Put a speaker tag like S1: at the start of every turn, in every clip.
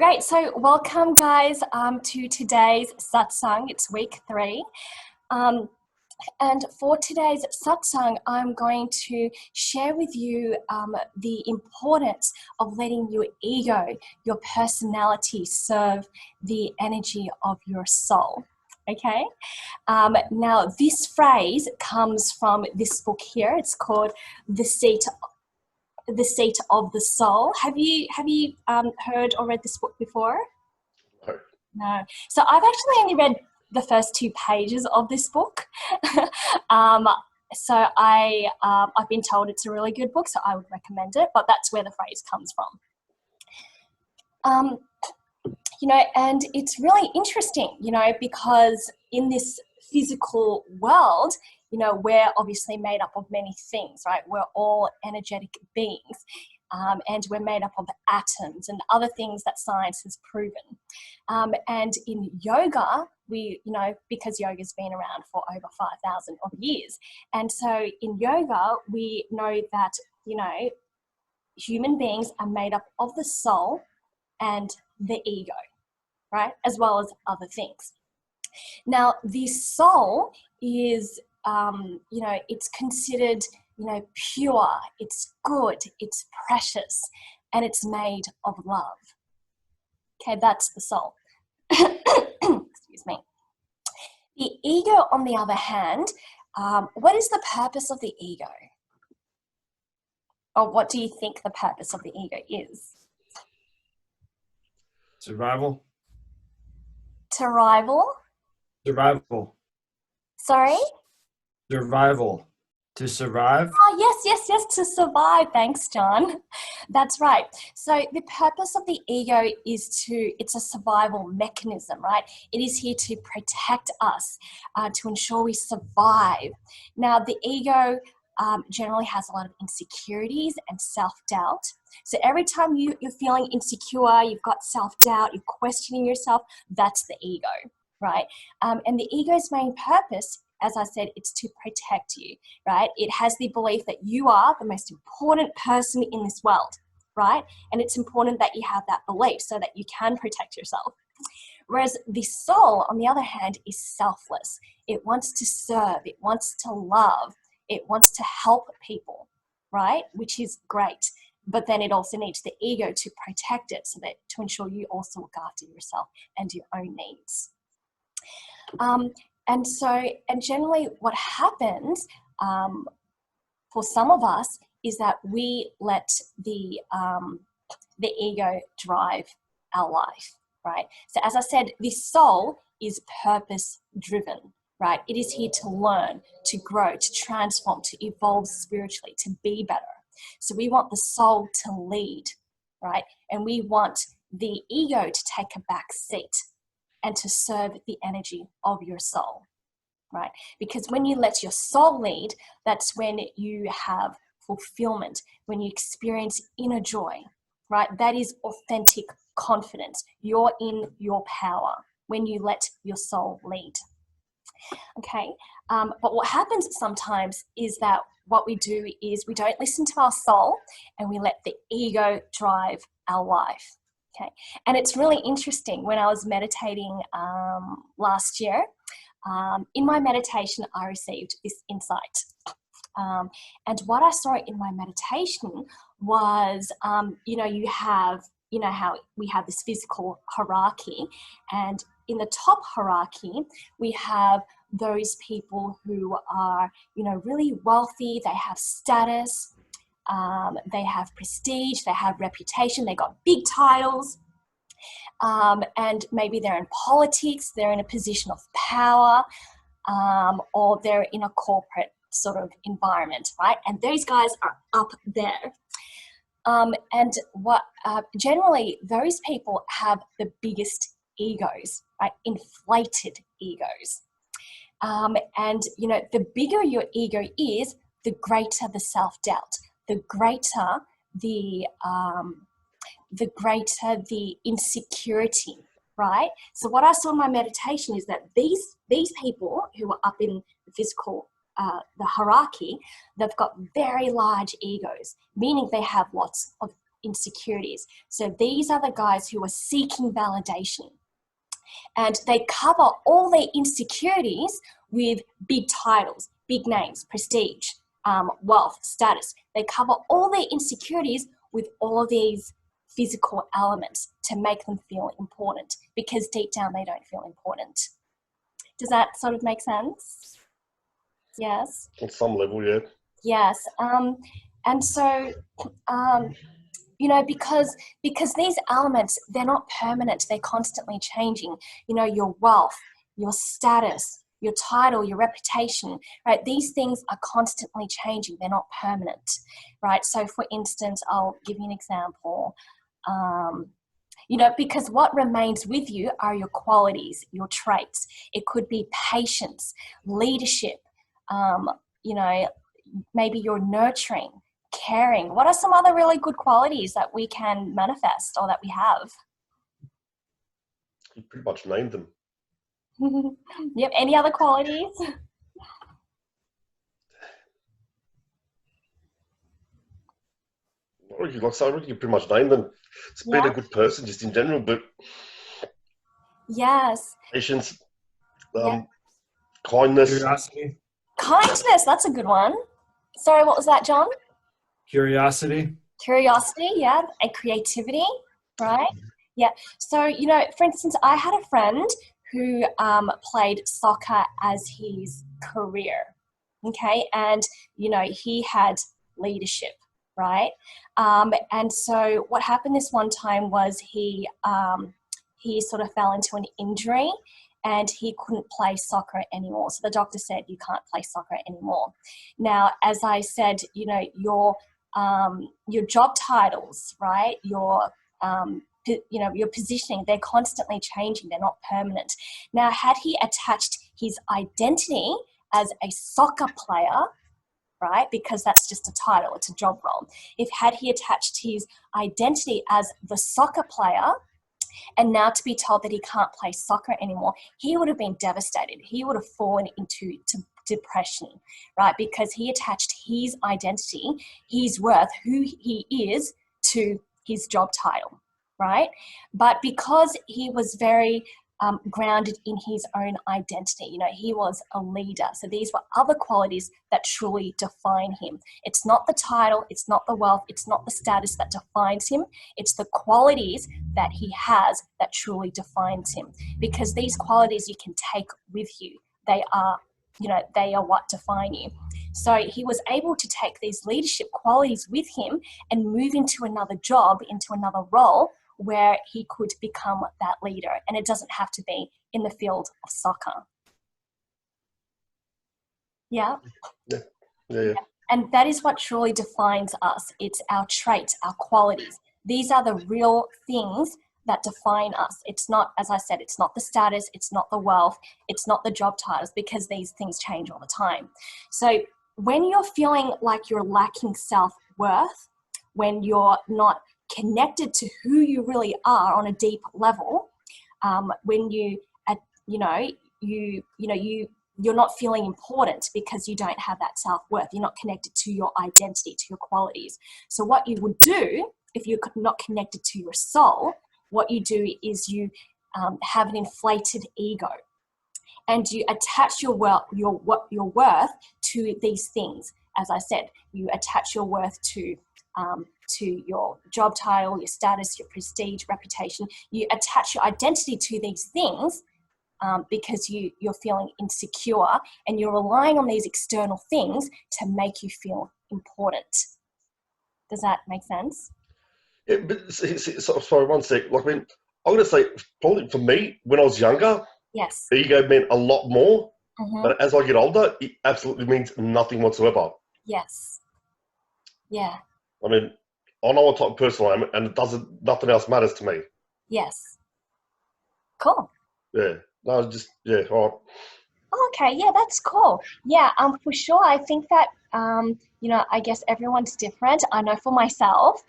S1: Great. So welcome, guys, to today's Satsang. It's week 3. And for today's Satsang, I'm going to share with you the importance of letting your ego, your personality, serve the energy of your soul. Okay? Now, this phrase comes from this book here. It's called The Seat of the Soul. Have you heard or read this book before? No. So I've actually only read the first 2 pages of this book. So I've been told it's a really good book, so I would recommend it. But that's where the phrase comes from. And it's really interesting, because in this physical world, we're obviously made up of many things, right? We're all energetic beings, and we're made up of atoms and other things that science has proven. And in yoga, because yoga's been around for over 5,000 of years. And so in yoga, we know that, human beings are made up of the soul and the ego, right? As well as other things. Now, the soul is, it's considered, pure, it's good, it's precious, and it's made of love. Okay, that's the soul. Excuse me. The ego, on the other hand, what is the purpose of the ego? Or what do you think the purpose of the ego is?
S2: Survival.
S1: To rival?
S2: Survival.
S1: Sorry?
S2: Survival. To survive?
S1: Oh, yes, to survive. Thanks, John. That's right. So the purpose of the ego is it's a survival mechanism, right? It is here to protect us, to ensure we survive. Now, the ego generally has a lot of insecurities and self-doubt. So every time you're feeling insecure, you've got self-doubt, you're questioning yourself, that's the ego, right? And the ego's main purpose, as I said, it's to protect you, right? It has the belief that you are the most important person in this world, right? And it's important that you have that belief so that you can protect yourself. Whereas the soul, on the other hand, is selfless. It wants to serve, it wants to love, it wants to help people, right? Which is great. But then it also needs the ego to protect it to ensure you also look after yourself and your own needs. And generally what happens for some of us is that we let the ego drive our life, right? So as I said, the soul is purpose driven, right? It is here to learn, to grow, to transform, to evolve spiritually, to be better. So we want the soul to lead, right? And we want the ego to take a back seat and to serve the energy of your soul, right? Because when you let your soul lead, that's when you have fulfillment, when you experience inner joy, right? That is authentic confidence. You're in your power when you let your soul lead. Okay, but what happens sometimes is that what we do is we don't listen to our soul and we let the ego drive our life. Okay, and it's really interesting. When I was meditating last year, in my meditation, I received this insight. And what I saw in my meditation was, you have, how we have this physical hierarchy, and in the top hierarchy, we have those people who are, really wealthy, they have status, they have prestige, they have reputation, they got big titles, and maybe they're in politics, they're in a position of power, or they're in a corporate sort of environment, right? And those guys are up there. And what generally those people have the biggest egos, right? Inflated egos. And the bigger your ego is, the greater the self-doubt, the greater the insecurity, right? So what I saw in my meditation is that these people who are up in the physical, the hierarchy, they've got very large egos, meaning they have lots of insecurities. So these are the guys who are seeking validation. And they cover all their insecurities with big titles, big names, prestige, wealth, status. They cover all their insecurities with all of these physical elements to make them feel important, because deep down they don't feel important. Does that sort of make sense? Yes.
S3: On some level, yeah.
S1: Yes. And so, you know, because these elements, they're not permanent, they're constantly changing. You know, your wealth, your status, your title, your reputation, right? These things are constantly changing. They're not permanent, right? So for instance, I'll give you an example. You know, because what remains with you are your qualities, your traits. It could be patience, leadership, you know, maybe you're nurturing, caring. What are some other really good qualities that we can manifest or that we have?
S3: You pretty much named them.
S1: You have any other qualities?
S3: Like I said, you pretty much named them. It's being a good person just in general, but
S1: yes,
S3: patience, kindness.
S2: Curiosity.
S1: Kindness, that's a good one. Sorry, what was that, John?
S2: Curiosity.
S1: Curiosity, yeah, and creativity, right? Yeah. So, you know, for instance, I had a friend who played soccer as his career, okay? And, you know, he had leadership, right? And so what happened this one time was he sort of fell into an injury and he couldn't play soccer anymore. So the doctor said, you can't play soccer anymore. Now, as I said, you know, your job titles, right? Your positioning, they're constantly changing. They're not permanent. Now, had he attached his identity as a soccer player, right? Because that's just a title, it's a job role. Had he attached his identity as the soccer player, and now to be told that he can't play soccer anymore, he would have been devastated. He would have fallen into depression, right? Because he attached his identity, his worth, who he is, to his job title, right? But because he was very grounded in his own identity, you know, he was a leader. So these were other qualities that truly define him. It's not the title, it's not the wealth, it's not the status that defines him. It's the qualities that he has that truly defines him. Because these qualities you can take with you. They are, you know, they are what define you. So he was able to take these leadership qualities with him and move into another job, into another role, where he could become that leader. And it doesn't have to be in the field of soccer. Yeah.
S3: Yeah.
S1: And that is what truly defines us. It's our traits, our qualities. These are the real things that define us. It's not, as I said, it's not the status, it's not the wealth, it's not the job titles, because these things change all the time. So when you're feeling like you're lacking self-worth, when you're not connected to who you really are on a deep level, when you're not feeling important because you don't have that self-worth, you're not connected to your identity, to your qualities. So what you would do if you're not connected to your soul, what you do is you have an inflated ego, and you attach your worth to these things. As I said, you attach your worth to your job title, your status, your prestige, reputation. You attach your identity to these things because you're feeling insecure, and you're relying on these external things to make you feel important. Does that make sense?
S3: Yeah, but sorry, one sec. Like, I'm going to say, probably for me, when I was younger,
S1: Yes.
S3: ego meant a lot more.
S1: Mm-hmm.
S3: But as I get older, it absolutely means nothing whatsoever.
S1: Yes. Yeah.
S3: I mean, I know what type of person I am, and nothing else matters to me.
S1: Yes. Cool.
S3: Yeah. No, all right.
S1: Okay, yeah, that's cool. Yeah, for sure. I think that, I guess everyone's different. I know for myself,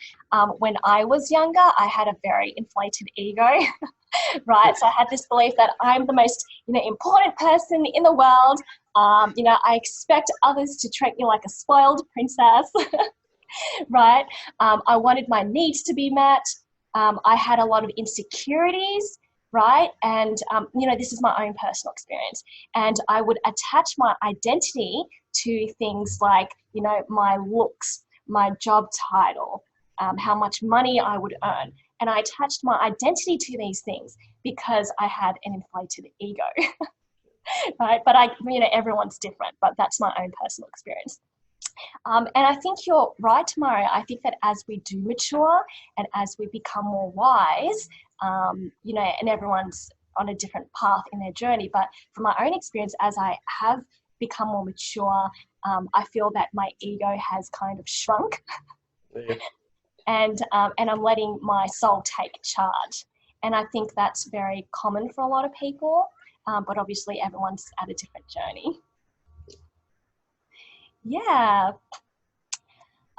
S1: when I was younger, I had a very inflated ego, right? So I had this belief that I'm the most, important person in the world. I expect others to treat me like a spoiled princess. right? I wanted my needs to be met. I had a lot of insecurities, right? And, this is my own personal experience. And I would attach my identity to things like, my looks, my job title, how much money I would earn. And I attached my identity to these things because I had an inflated ego, right? But everyone's different, but that's my own personal experience. And I think you're right, Mario. I think that as we do mature and as we become more wise, and everyone's on a different path in their journey, but from my own experience, as I have become more mature, I feel that my ego has kind of shrunk.
S3: Yeah.
S1: And I'm letting my soul take charge. And I think that's very common for a lot of people, but obviously everyone's at a different journey. Yeah.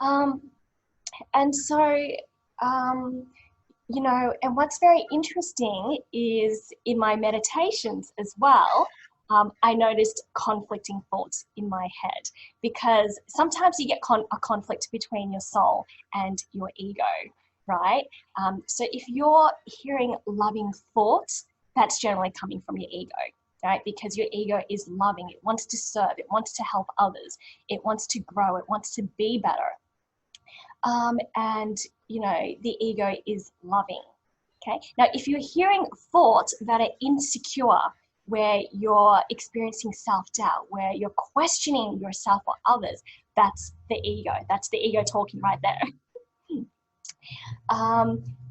S1: And so, and what's very interesting is in my meditations as well, I noticed conflicting thoughts in my head, because sometimes you get a conflict between your soul and your ego, right? So if you're hearing loving thoughts, that's generally coming from your ego, right? Because your ego is loving. It wants to serve. It wants to help others. It wants to grow. It wants to be better. And, the ego is loving. Okay. Now, if you're hearing thoughts that are insecure, where you're experiencing self-doubt, where you're questioning yourself or others, that's the ego. That's the ego talking right there.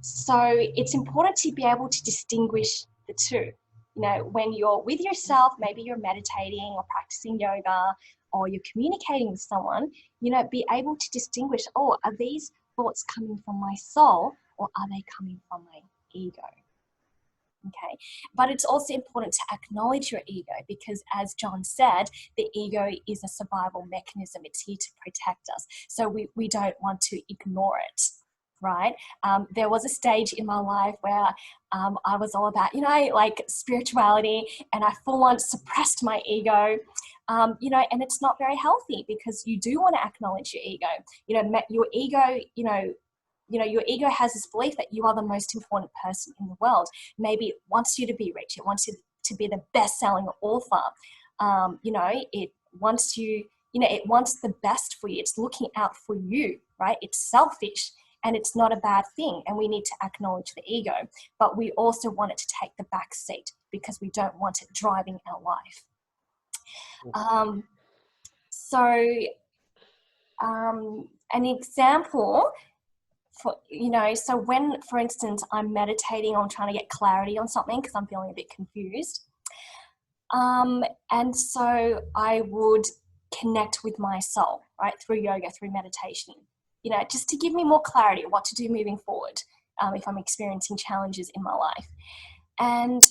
S1: So it's important to be able to distinguish the two. When you're with yourself, maybe you're meditating or practicing yoga, or you're communicating with someone, be able to distinguish, are these thoughts coming from my soul or are they coming from my ego? Okay, but it's also important to acknowledge your ego, because as John said, the ego is a survival mechanism. It's here to protect us. So we don't want to ignore it, right? There was a stage in my life where I was all about, like spirituality, and I full on suppressed my ego, and it's not very healthy, because you do want to acknowledge your ego. Your ego, your ego has this belief that you are the most important person in the world. Maybe it wants you to be rich. It wants you to be the best-selling author. It wants you, it wants the best for you. It's looking out for you, right? It's selfish, and it's not a bad thing. And we need to acknowledge the ego, but we also want it to take the back seat, because we don't want it driving our life. An example, so when, for instance, I'm meditating, I'm trying to get clarity on something because I'm feeling a bit confused. And so I would connect with my soul, right, through yoga, through meditation, just to give me more clarity what to do moving forward if I'm experiencing challenges in my life. And,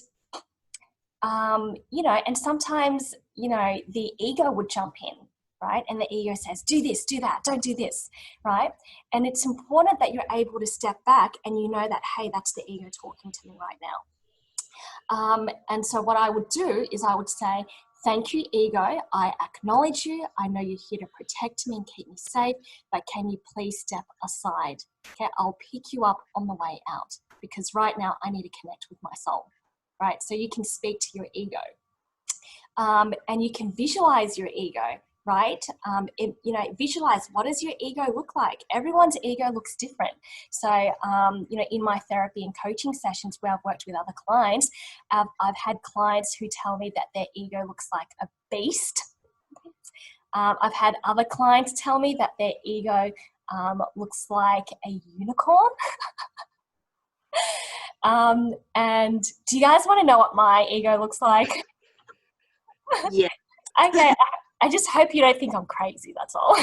S1: and sometimes, the ego would jump in, right? And the ego says, do this, do that, don't do this, right? And it's important that you're able to step back and that, hey, that's the ego talking to me right now. And so what I would do is I would say, thank you, ego. I acknowledge you. I know you're here to protect me and keep me safe, but can you please step aside? Okay, I'll pick you up on the way out, because right now I need to connect with my soul, right? So you can speak to your ego. And you can visualize your ego, right? Visualize, what does your ego look like? Everyone's ego looks different. So, in my therapy and coaching sessions where I've worked with other clients, I've had clients who tell me that their ego looks like a beast. I've had other clients tell me that their ego looks like a unicorn. And do you guys want to know what my ego looks like?
S4: Yeah.
S1: Okay, I just hope you don't think I'm crazy, that's all.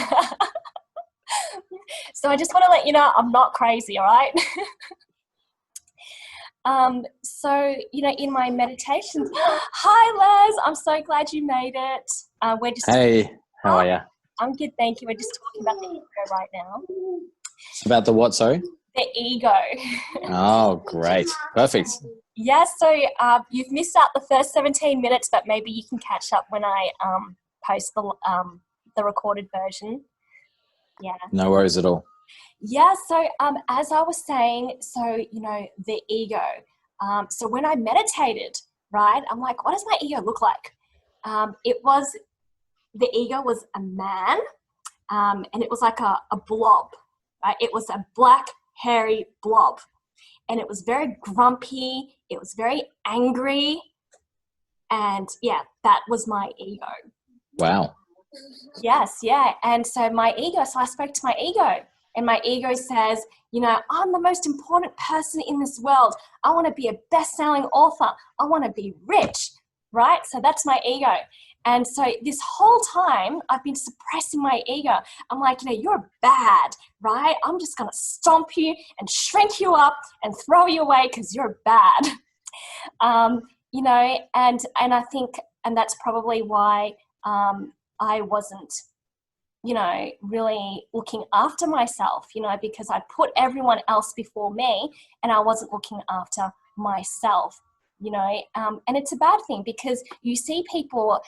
S1: So I just want to let you know I'm not crazy, all right? So, in my meditations, hi Les, I'm so glad you made it. We're just
S5: Hey, how are you?
S1: I'm good, thank you. We're just talking about the ego right now.
S5: About the what, sorry?
S1: The ego.
S5: Oh, great. Perfect.
S1: Yeah, so you've missed out the first 17 minutes, but maybe you can catch up when I post the recorded version. Yeah.
S5: No worries at all.
S1: Yeah, so as I was saying, so, you know, the ego. So when I meditated, right, I'm like, what does my ego look like? The ego was a man, and it was like a blob, right? It was a black, hairy blob. And it was very grumpy. It was very angry. And yeah, that was my ego.
S5: Wow.
S1: Yes, yeah. And so so I spoke to my ego, and my ego says, you know, I'm the most important person in this world. I want to be a best-selling author. I want to be rich, right? So that's my ego. And so this whole time I've been suppressing my ego. I'm like, you know, you're bad, right? I'm just going to stomp you and shrink you up and throw you away because you're bad. You know, and I think, and that's probably why I wasn't, you know, really looking after myself, you know, because I put everyone else before me and I wasn't looking after myself, you know, and it's a bad thing because you see people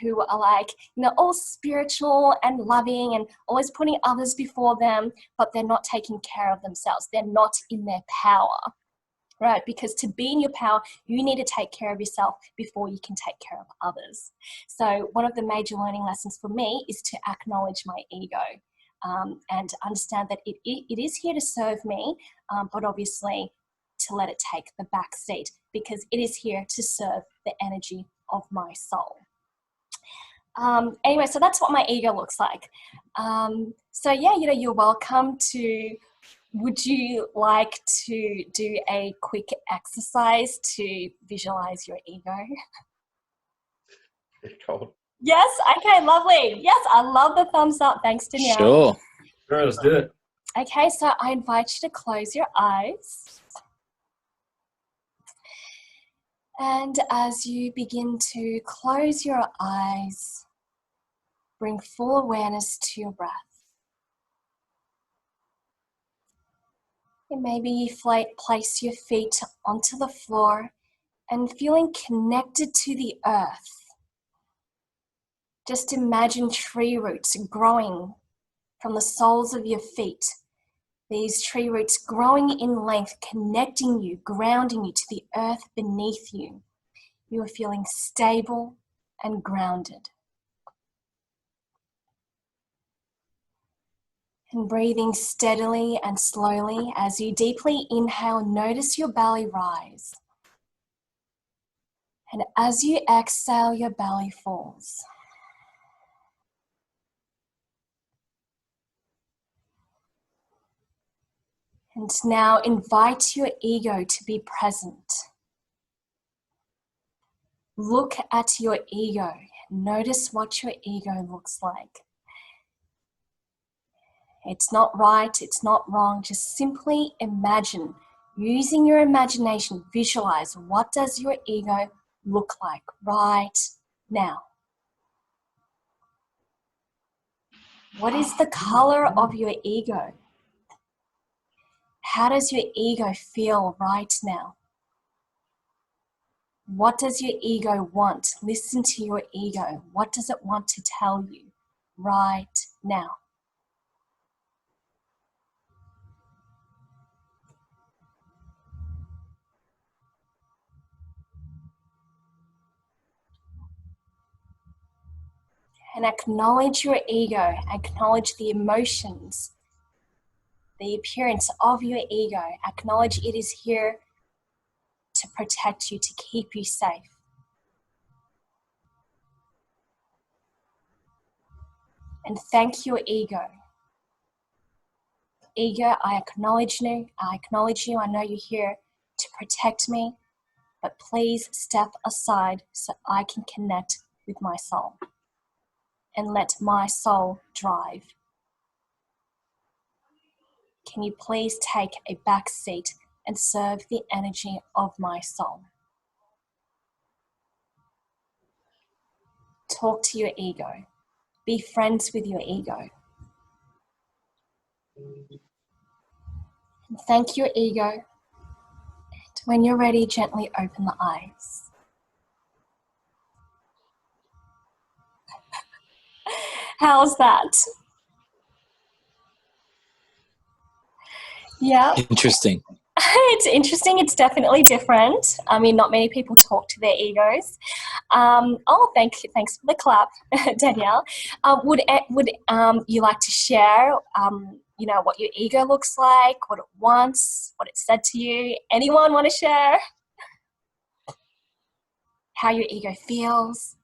S1: who are like, you know, all spiritual and loving and always putting others before them, but they're not taking care of themselves. They're not in their power. Right, because to be in your power, you need to take care of yourself before you can take care of others. So one of the major learning lessons for me is to acknowledge my ego and understand that it is here to serve me, but obviously to let it take the back seat because it is here to serve the energy of my soul. Anyway, so that's what my ego looks like. So yeah, you know, you're welcome to. Would you like to do a quick exercise to visualize your ego? Yes? Okay, lovely. Yes, I love the thumbs up. Thanks, Danielle.
S5: Sure.
S2: Sure, let's do it.
S1: Okay, so I invite you to close your eyes. And as you begin to close your eyes, bring full awareness to your breath. And maybe you place your feet onto the floor and feeling connected to the earth. Just imagine tree roots growing from the soles of your feet. These tree roots growing in length, connecting you, grounding you to the earth beneath you. You are feeling stable and grounded. And breathing steadily and slowly as you deeply inhale, notice your belly rise. And as you exhale, your belly falls. And now invite your ego to be present. Look at your ego. Notice what your ego looks like. It's not right, it's not wrong. Just simply imagine, using your imagination, visualize what does your ego look like right now. What is the color of your ego? How does your ego feel right now? What does your ego want? Listen to your ego. What does it want to tell you right now? And acknowledge your ego. Acknowledge the emotions, the appearance of your ego. Acknowledge it is here to protect you, to keep you safe. And thank your ego. Ego, I acknowledge you. I acknowledge you. I know you're here to protect me, but please step aside so I can connect with my soul and let my soul drive. Can you please take a back seat and serve the energy of my soul? Talk to your ego. Be friends with your ego. And thank your ego. And when you're ready, gently open the eyes. How's that? Yeah.
S5: Interesting.
S1: It's interesting. It's definitely different. I mean, not many people talk to their egos. Thanks for the clap, Danielle. Would you like to share, what your ego looks like, what it wants, what it said to you? Anyone want to share how your ego feels?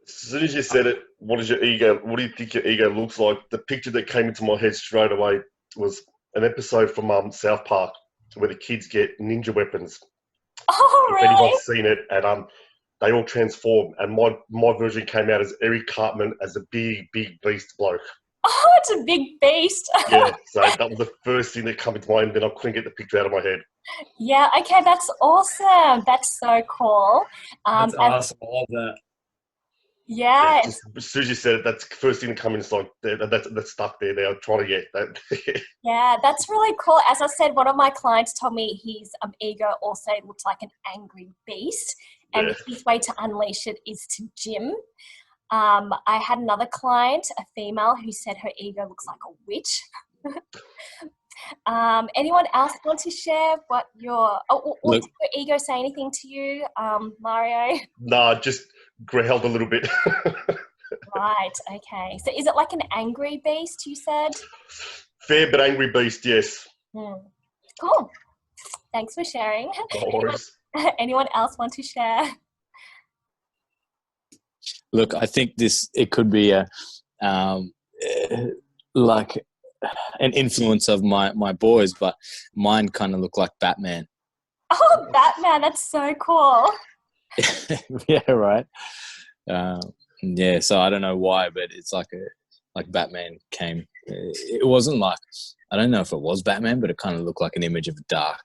S3: As soon as you said it, what do you think your ego looks like? The picture that came into my head straight away was an episode from South Park where the kids get ninja weapons.
S1: Oh,
S3: If
S1: really?
S3: anyone's seen it, and they all transform, and my version came out as Eric Cartman as a big beast bloke.
S1: Oh, it's a big beast.
S3: Yeah, so that was the first thing that came into mind. Then I couldn't get the picture out of my head.
S1: Yeah, okay, that's awesome. That's so cool.
S2: That's awesome. I love that.
S1: Yeah,
S3: Just as soon as you said it, that's the first thing that came in. It's like that's stuck there. They're trying to get that.
S1: yeah, that's really cool. As I said, one of my clients told me his ego also looks like an angry beast, and his way to unleash it is to gym. I had another client, a female, who said her ego looks like a witch. Anyone else want to share what did your ego say anything to you, Mario?
S3: Nah, just growled a little bit.
S1: Right, okay. So is it like an angry beast, you said?
S3: Fair but angry beast, yes.
S1: Cool. Thanks for sharing.
S3: No worries.
S1: Anyone else want to share?
S5: Look, I think it could be a like an influence of my boys, but mine kind of look like Batman.
S1: Oh, Batman! That's so cool.
S5: Yeah, right. Yeah, so I don't know why, but it's like Batman came. It wasn't like, I don't know if it was Batman, but it kind of looked like an image of dark,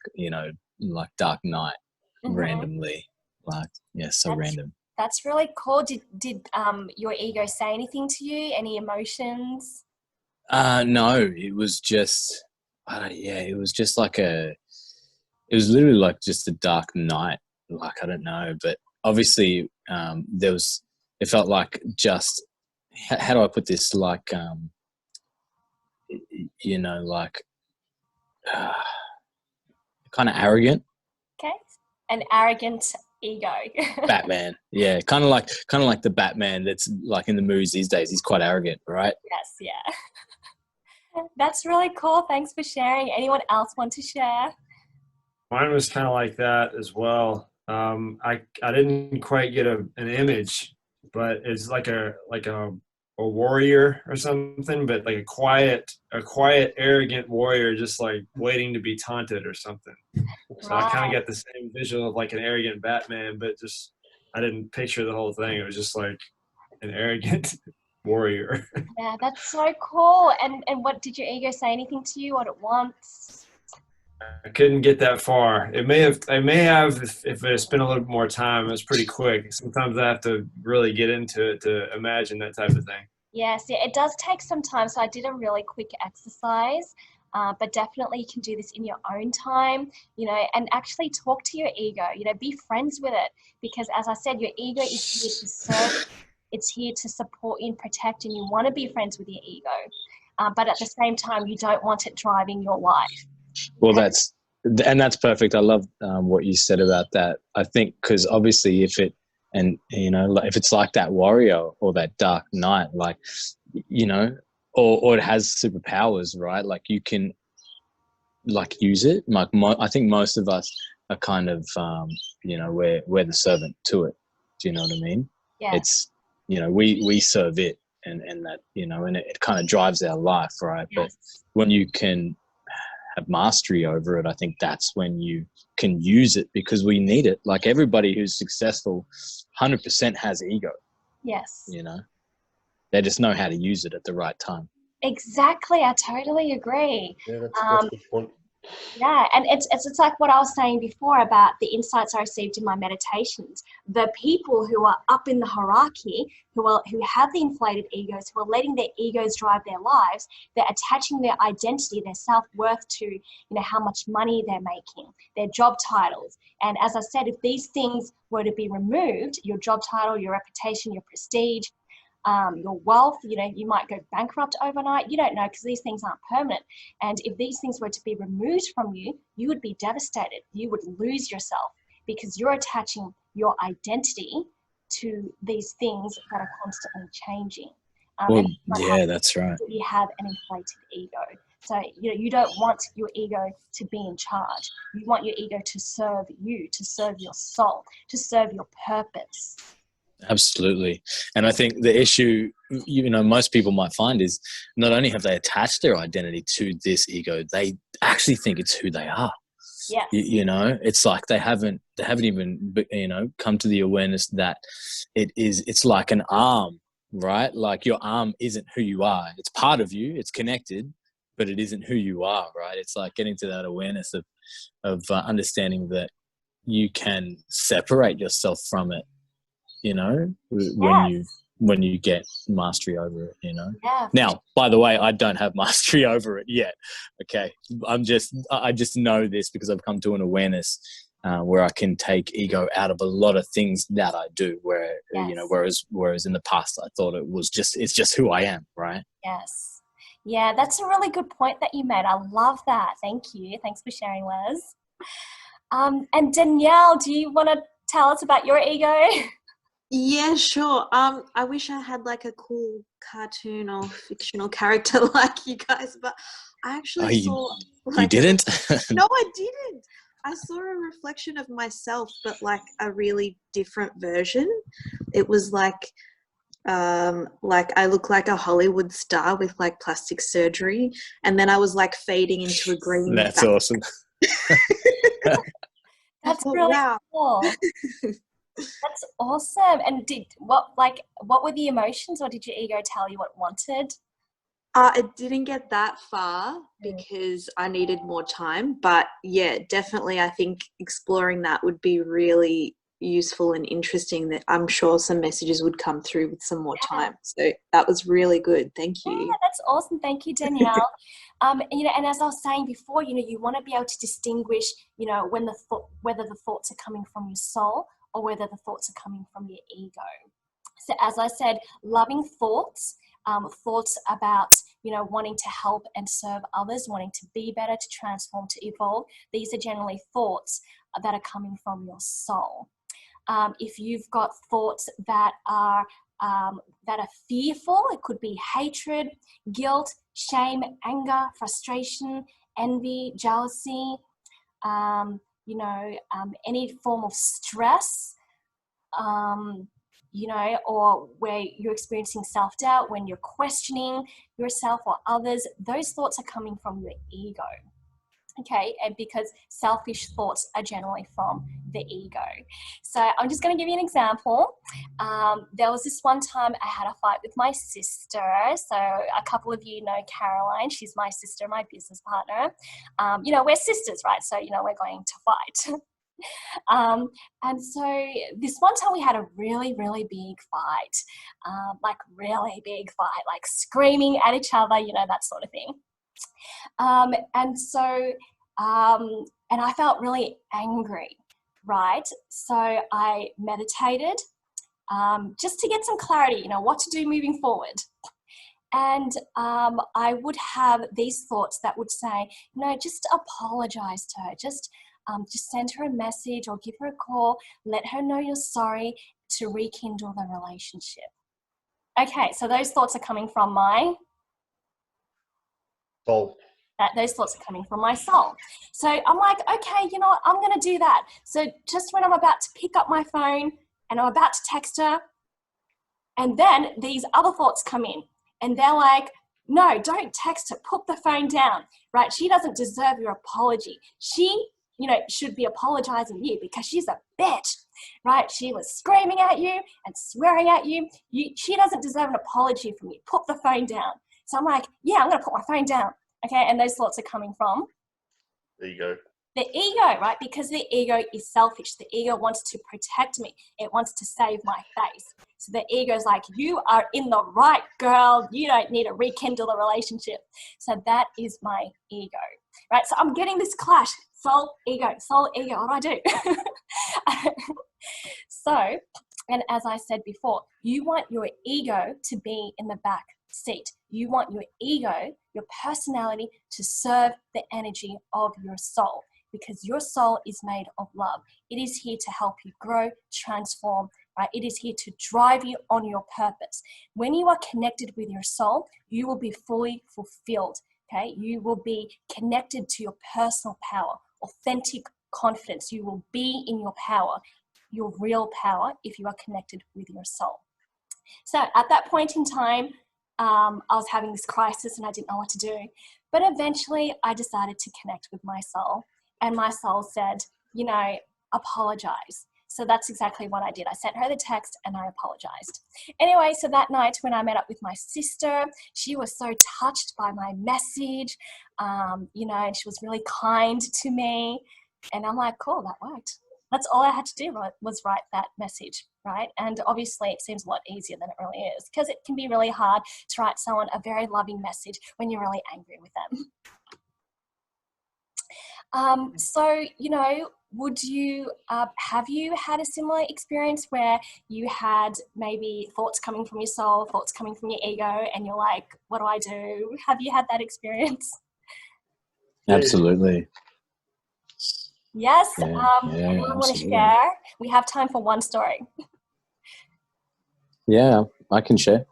S5: like Dark Knight, randomly. Like, yeah, so random.
S1: That's really cool. Did your ego say anything to you? Any emotions?
S5: No, it was just, it was just like it was literally like just a dark night. Like, I don't know, but obviously it felt like just, how do I put this? Like, like kind of arrogant.
S1: Okay. An arrogant ego.
S5: Batman. Yeah. Kind of like the Batman that's like in the movies these days. He's quite arrogant, right?
S1: Yes. Yeah. That's really cool. Thanks for sharing. Anyone else want to share?
S2: Mine was kind of like that as well. I didn't quite get an image, but it's like a warrior or something, but like a quiet, arrogant warrior, just like waiting to be taunted or something. So I kind of got the same visual of like an arrogant Batman, but just I didn't picture the whole thing. It was just like an arrogant warrior.
S1: Yeah, that's so cool. And what did your ego say anything to you? What it wants?
S2: I couldn't get that far. I may have if it spent a little bit more time. It was pretty quick. Sometimes I have to really get into it to imagine that type of thing.
S1: Yes, yeah, it does take some time. So I did a really quick exercise, but definitely you can do this in your own time, and actually talk to your ego, be friends with it. Because as I said, your ego is here to serve. It's here to support you and protect, and you want to be friends with your ego. But at the same time, you don't want it driving your life.
S5: Well, that's perfect. I love what you said about that. I think because obviously if it's like that warrior or that dark knight, like, or it has superpowers, right? Like you can like use it. Like I think most of us are kind of, we're the servant to it. Do you know what I mean?
S1: Yeah.
S5: It's, we serve it and that, and it kind of drives our life, right?
S1: Yes.
S5: But when you can have mastery over it, I think that's when you can use it, because we need it. Like everybody who's successful 100% has ego.
S1: Yes.
S5: They just know how to use it at the right time.
S1: Exactly. I totally agree.
S3: Yeah, that's a good point.
S1: Yeah, and it's like what I was saying before about the insights I received in my meditations. The people who are up in the hierarchy, who have the inflated egos, who are letting their egos drive their lives, they're attaching their identity, their self-worth to, how much money they're making, their job titles. And as I said, if these things were to be removed, your job title, your reputation, your prestige, your wealth. You know, you might go bankrupt overnight. You don't know, because these things aren't permanent. And if these things were to be removed from you, you would be devastated. You would lose yourself because you're attaching your identity to these things that are constantly changing.
S5: Well, yeah, that's right.
S1: You have an inflated ego. So, you know, you don't want your ego to be in charge. You want your ego to serve you, to serve your soul, to serve your purpose.
S5: Absolutely. And I think the issue, you know, most people might find is not only have they attached their identity to this ego, they actually think it's who they are.
S1: Yeah.
S5: You know, it's like they haven't even, you know, come to the awareness that it's like an arm, right? Like your arm isn't who you are. It's part of you, it's connected, but it isn't who you are, right? It's like getting to that awareness of understanding that you can separate yourself from it, you know, when you get mastery over it, you know.
S1: Yeah.
S5: Now, by the way, I don't have mastery over it yet. Okay, I just know this because I've come to an awareness where I can take ego out of a lot of things that I do. Where you know, whereas in the past I thought it's just who I am, right?
S1: Yes. Yeah, that's a really good point that you made. I love that. Thank you. Thanks for sharing, Wes. And Danielle, do you want to tell us about your ego?
S4: Yeah, sure. I wish I had like a cool cartoon or fictional character like you guys, but I actually saw
S5: you didn't?
S4: No, I didn't. I saw a reflection of myself, but like a really different version. It was like I look like a Hollywood star with like plastic surgery, and then I was like fading into a green.
S5: That's awesome.
S1: That's really cool. That's awesome. And what were the emotions, or did your ego tell you what it wanted?
S4: It didn't get that far because I needed more time. But yeah, definitely I think exploring that would be really useful and interesting. That I'm sure some messages would come through with some more time. So that was really good. Thank you.
S1: Yeah, that's awesome. Thank you, Danielle. You know, and as I was saying before, you know, you want to be able to distinguish, you know, whether the thoughts are coming from your soul or whether the thoughts are coming from your ego. So as I said, loving thoughts, thoughts about, you know, wanting to help and serve others, wanting to be better, to transform, to evolve. These are generally thoughts that are coming from your soul. If you've got thoughts that are fearful, it could be hatred, guilt, shame, anger, frustration, envy, jealousy, you know, any form of stress, you know, or where you're experiencing self-doubt, when you're questioning yourself or others, those thoughts are coming from your ego. Okay, and because selfish thoughts are generally from the ego. So I'm just going to give you an example. There was this one time I had a fight with my sister. So a couple of you know Caroline. She's my sister, my business partner. You know, we're sisters, right? So, you know, we're going to fight. And so this one time we had a really, really big fight, like really big fight, like screaming at each other, you know, that sort of thing. And I felt really angry, right? So I meditated just to get some clarity, you know, what to do moving forward. And I would have these thoughts that would say, no, just apologize to her. Just send her a message or give her a call. Let her know you're sorry, to rekindle the relationship. Okay, so those thoughts are coming from my
S3: soul.
S1: Those thoughts are coming from my soul. So I'm like, okay, you know what? I'm going to do that. So just when I'm about to pick up my phone and I'm about to text her, and then these other thoughts come in and they're like, no, don't text her. Put the phone down, right? She doesn't deserve your apology. She, you know, should be apologizing to you because she's a bitch, right? She was screaming at you and swearing at you. She doesn't deserve an apology from you. Put the phone down. So I'm like, yeah, I'm going to put my phone down. Okay, and those thoughts are coming from
S3: the ego.
S1: The ego, right? Because the ego is selfish. The ego wants to protect me. It wants to save my face. So the ego is like, you are in the right, girl. You don't need to rekindle the relationship. So that is my ego, right? So I'm getting this clash. Soul, ego, what do I do? So, And as I said before, you want your ego to be in the back seat. You want your ego, your personality, to serve the energy of your soul, because your soul is made of love. It is here to help you grow, transform, right? It is here to drive you on your purpose. When you are connected with your soul, you will be fully fulfilled, okay? You will be connected to your personal power, authentic confidence. You will be in your power, your real power, if you are connected with your soul. So at that point in time, I was having this crisis and I didn't know what to do. But eventually I decided to connect with my soul, and my soul said, you know, apologize. So that's exactly what I did. I sent her the text and I apologized. Anyway, so that night when I met up with my sister, she was so touched by my message, you know, and she was really kind to me. And I'm like, cool, that worked. That's all I had to do was write that message, right? And obviously it seems a lot easier than it really is, because it can be really hard to write someone a very loving message when you're really angry with them. So, you know, would you, have you had a similar experience where you had maybe thoughts coming from your soul, thoughts coming from your ego, and you're like, what do I do? Have you had that experience?
S5: Absolutely.
S1: Yes.
S5: Yeah,
S1: I want to
S5: absolutely.
S1: share. We have time for one story.
S5: Yeah, I can share.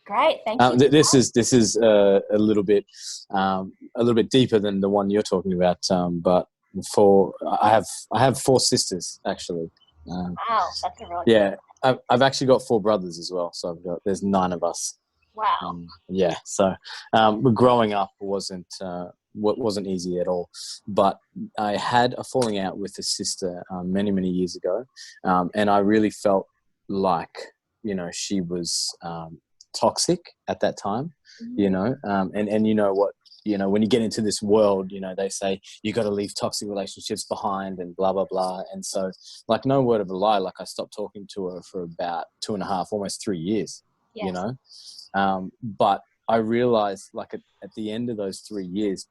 S1: Great, thank you.
S5: This is a little bit deeper than the one you're talking about. But I have 4 sisters actually.
S1: Wow, that's a really
S5: Yeah, I've actually got 4 brothers as well. So there's 9 of us.
S1: Wow.
S5: Yeah, so growing up wasn't easy at all. But I had a falling out with a sister many years ago, and I really felt like, you know, she was toxic at that time. You know, and you know what, you know, when you get into this world, you know, they say you got to leave toxic relationships behind and blah blah blah. And so, like, no word of a lie, like I stopped talking to her for about 2.5, almost 3 years.
S1: Yes.
S5: You know, but I realized, like, at the end of those 3 years,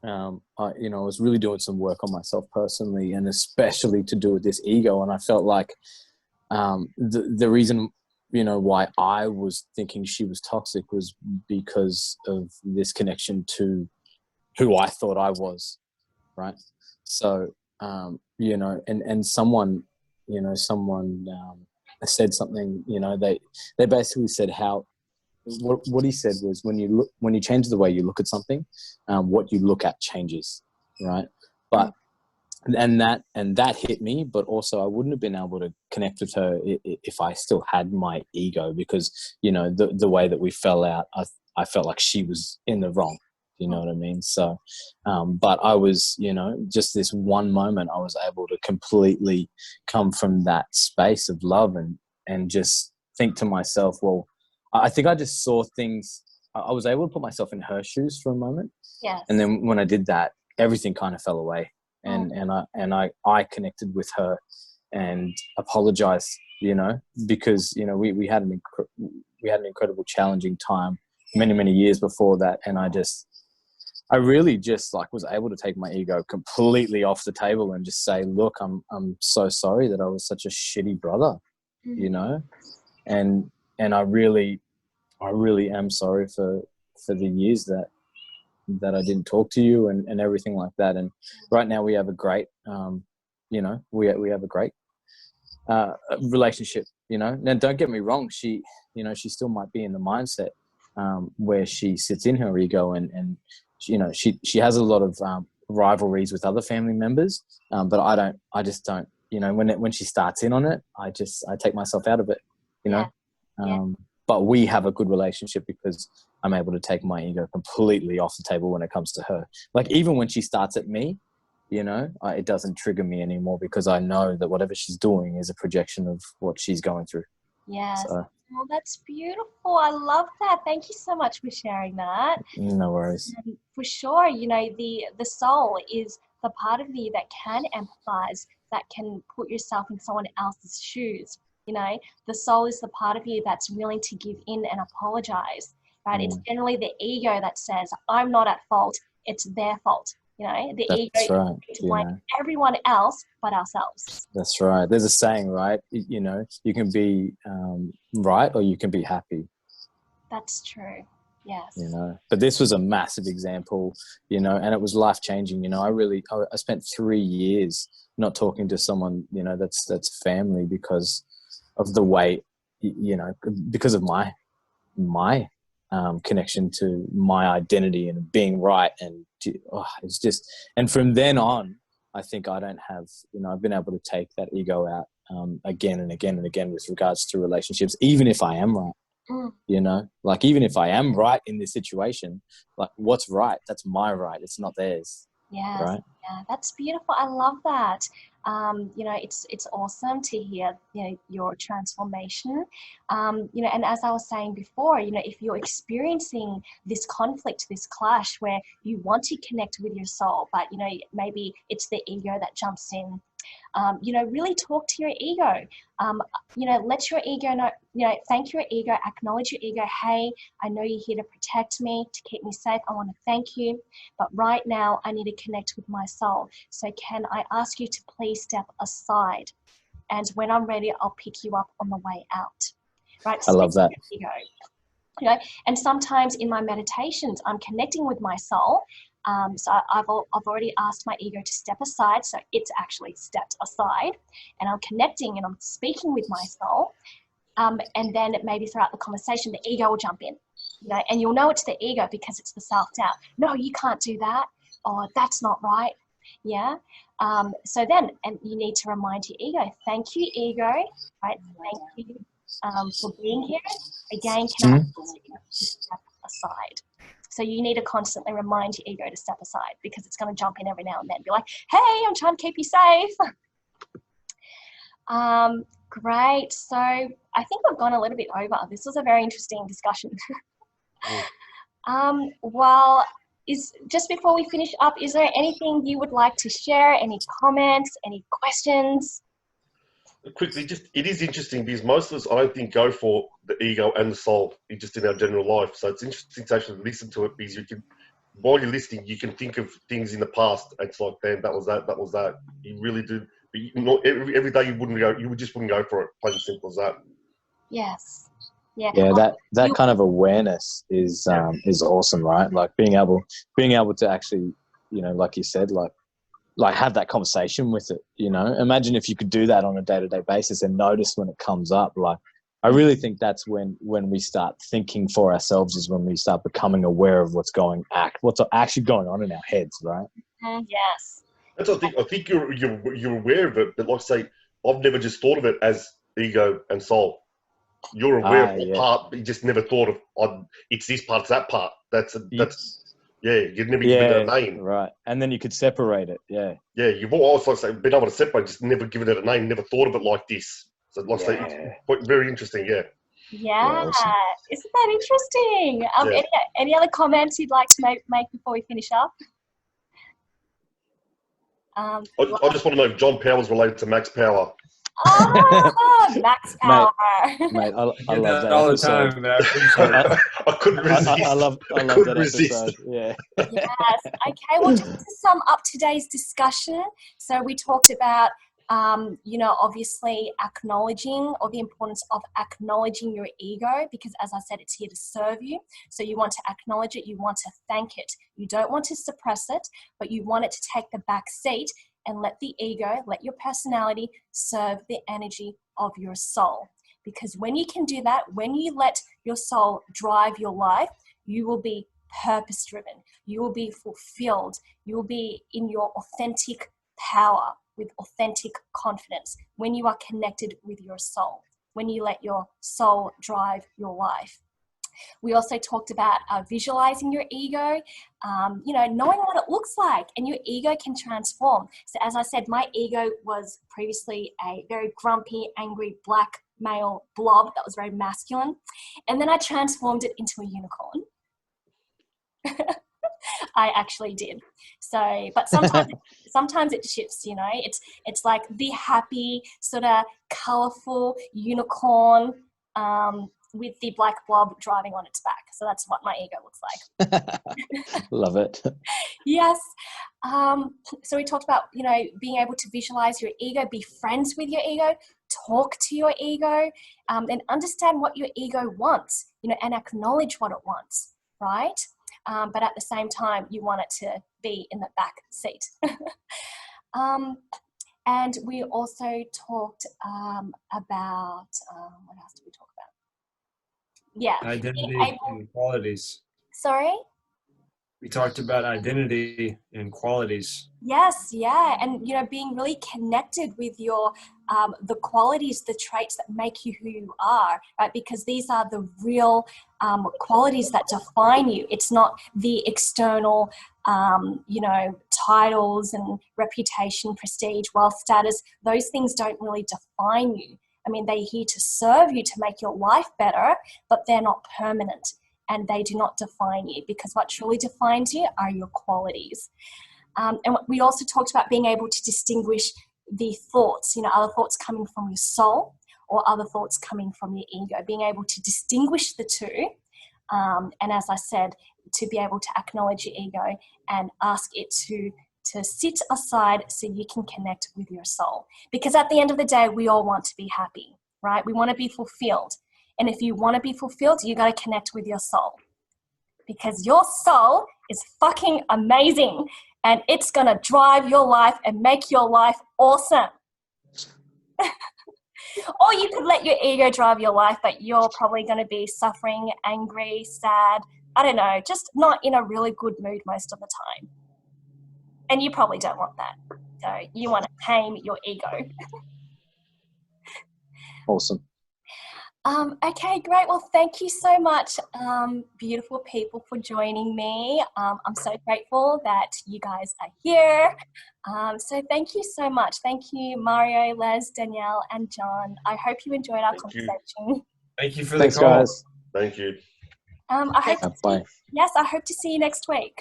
S5: I was really doing some work on myself personally, and especially to do with this ego. And I felt like the reason, you know, why I was thinking she was toxic was because of this connection to who I thought I was, right? So, you know, and someone said something, you know, they basically said how, what he said was, when you change the way you look at something, what you look at changes, right? But and that hit me, but also I wouldn't have been able to connect with her if I still had my ego, because, you know, the way that we fell out, I felt like she was in the wrong. You know what I mean? So, but I was, you know, just this one moment, I was able to completely come from that space of love and just think to myself, well, I think I just saw things. I was able to put myself in her shoes for a moment.
S1: Yes.
S5: And then when I did that, everything kind of fell away. And I connected with her and apologized, you know, because, you know, we had an incredible challenging time many years before that. And I really just, like, was able to take my ego completely off the table and just say, look, I'm so sorry that I was such a shitty brother, you know, and I really am sorry for the years that I didn't talk to you and everything like that. And right now we have a great, you know, we have a great relationship, you know. Now, don't get me wrong, she, you know, she still might be in the mindset where she sits in her ego and you know, she has a lot of rivalries with other family members, but I just don't, you know, when she starts in on it, I take myself out of it, you know. But we have a good relationship because I'm able to take my ego completely off the table when it comes to her. Like, even when she starts at me, you know, it doesn't trigger me anymore, because I know that whatever she's doing is a projection of what she's going through.
S1: Yes.
S5: So,
S1: oh, that's beautiful. I love that. Thank you so much for sharing that.
S5: No worries.
S1: For sure, you know, the soul is the part of you that can empathize, that can put yourself in someone else's shoes. You know, the soul is the part of you that's willing to give in and apologize, right? It's generally the ego that says, I'm not at fault, it's their fault, You know, the
S5: That's
S1: ego
S5: right.
S1: to blame everyone else but ourselves.
S5: That's right. There's a saying, right? You know, you can be right or you can be happy.
S1: That's true. Yes.
S5: You know, but this was a massive example, you know, and it was life changing. You know, I spent 3 years not talking to someone, you know, that's family because of the way, you know, because of my connection to my identity and being right. And it's just, and from then on, I think I don't have, you know, I've been able to take that ego out again and again and again with regards to relationships, even if I am right. You know, like even if I am right in this situation, like what's right, that's my right, it's not theirs.
S1: Yes.
S5: Right.
S1: Yeah, that's beautiful. I love that. You know, it's awesome to hear, you know, your transformation. You know, and as I was saying before, you know, if you're experiencing this conflict, this clash where you want to connect with your soul, but, you know, maybe it's the ego that jumps in, you know, really talk to your ego. You know, let your ego know, you know, thank your ego, acknowledge your ego. Hey, I know you're here to protect me, to keep me safe. I want to thank you. But right now, I need to connect with my soul. So can I ask you to please step aside? And when I'm ready, I'll pick you up on the way out. Right?
S5: I love that.
S1: Ego. You know, and sometimes in my meditations, I'm connecting with my soul. So I've already asked my ego to step aside. So it's actually stepped aside, and I'm connecting and I'm speaking with my soul. And then maybe throughout the conversation, the ego will jump in, you know, and you'll know it's the ego because it's the self-doubt. No, you can't do that. Oh, that's not right. Yeah. So then, and you need to remind your ego, thank you, ego, right? Thank you for being here. Again, can I ask you to step aside? So you need to constantly remind your ego to step aside because it's going to jump in every now and then. Be like, hey, I'm trying to keep you safe. Great. So I think we've gone a little bit over. This was a very interesting discussion. Well, just before we finish up, is there anything you would like to share? Any comments? Any questions?
S3: Quickly, it is interesting because most of us, I don't think, go for the ego and the soul just in our general life. So it's interesting to actually listen to it because you can, while you're listening, you can think of things in the past. It's like, damn, that was that. You really do. But every day you just wouldn't go for it. Plain and simple as that.
S1: Yes. Yeah.
S5: Yeah, that kind of awareness is awesome, right? Like being able to actually, you know, like you said, like have that conversation with it, you know. Imagine if you could do that on a day-to-day basis and notice when it comes up. Like I really think that's when we start thinking for ourselves, is when we start becoming aware of what's actually going on in our heads, right?
S1: Yes.
S3: That's what I think you're aware of it, but like I say, I've never just thought of it as ego and soul. You're aware of what part, but you just never thought of it's this part, it's that part. You'd never given it a name.
S5: Right. And then you could separate it. Yeah.
S3: Yeah, you've also been able to separate, just never given it a name, never thought of it like this. So like I say, it's quite very interesting, yeah.
S1: Yeah.
S5: Awesome.
S1: Isn't that interesting? Any other comments you'd like to make before we finish up?
S3: I just want to know if John Power's related to Max Power.
S1: Oh, Max Power.
S5: Mate, I love that
S2: all
S5: episode.
S2: the time, man.
S3: I couldn't resist.
S5: I love that episode. Yeah.
S1: Yes. Okay. Well, just to sum up today's discussion, so we talked about, you know, obviously acknowledging, or the importance of acknowledging your ego, because as I said, it's here to serve you. So you want to acknowledge it, you want to thank it. You don't want to suppress it, but you want it to take the back seat and let the ego, let your personality serve the energy of your soul. Because when you can do that, when you let your soul drive your life, you will be purpose-driven. You will be fulfilled. You will be in your authentic power with authentic confidence when you are connected with your soul, when you let your soul drive your life. We also talked about visualizing your ego, you know, knowing what it looks like, and your ego can transform. So as I said, my ego was previously a very grumpy, angry, black male blob that was very masculine. And then I transformed it into a unicorn. I actually did. So, but sometimes it shifts, you know. It's like the happy, sort of colorful unicorn, with the black blob driving on its back. So that's what my ego looks like.
S5: Love it.
S1: Yes. So we talked about, being able to visualize your ego, be friends with your ego, talk to your ego, and understand what your ego wants, and acknowledge what it wants, right? But at the same time, you want it to be in the back seat. And we also talked about, what else did we talk about? Yeah.
S2: Identity and qualities.
S1: Sorry?
S2: We talked about identity and qualities.
S1: Yes, yeah. And, being really connected with your, the qualities, the traits that make you who you are, right? Because these are the real qualities that define you. It's not the external, titles and reputation, prestige, wealth, status. Those things don't really define you. I mean, they're here to serve you, to make your life better, but they're not permanent. And they do not define you, because what truly defines you are your qualities. And we also talked about being able to distinguish the thoughts, other thoughts coming from your soul or other thoughts coming from your ego, being able to distinguish the two. And as I said, to be able to acknowledge your ego and ask it to sit aside so you can connect with your soul. Because at the end of the day, we all want to be happy, right? We want to be fulfilled. And if you want to be fulfilled, you got to connect with your soul, because your soul is fucking amazing and it's going to drive your life and make your life awesome. Or you could let your ego drive your life, but you're probably going to be suffering, angry, sad, I don't know, just not in a really good mood most of the time. And you probably don't want that. So you want to tame your ego.
S5: Awesome.
S1: Okay, great. Well, thank you so much, beautiful people, for joining me. I'm so grateful that you guys are here. So thank you so much. Thank you, Mario, Les, Danielle, and John. I hope you enjoyed our conversation.
S2: Thank you for
S5: Thanks,
S2: the call.
S5: guys.
S3: Thank you.
S1: I hope to see you next week.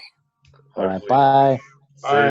S5: All right, bye.
S2: Bye.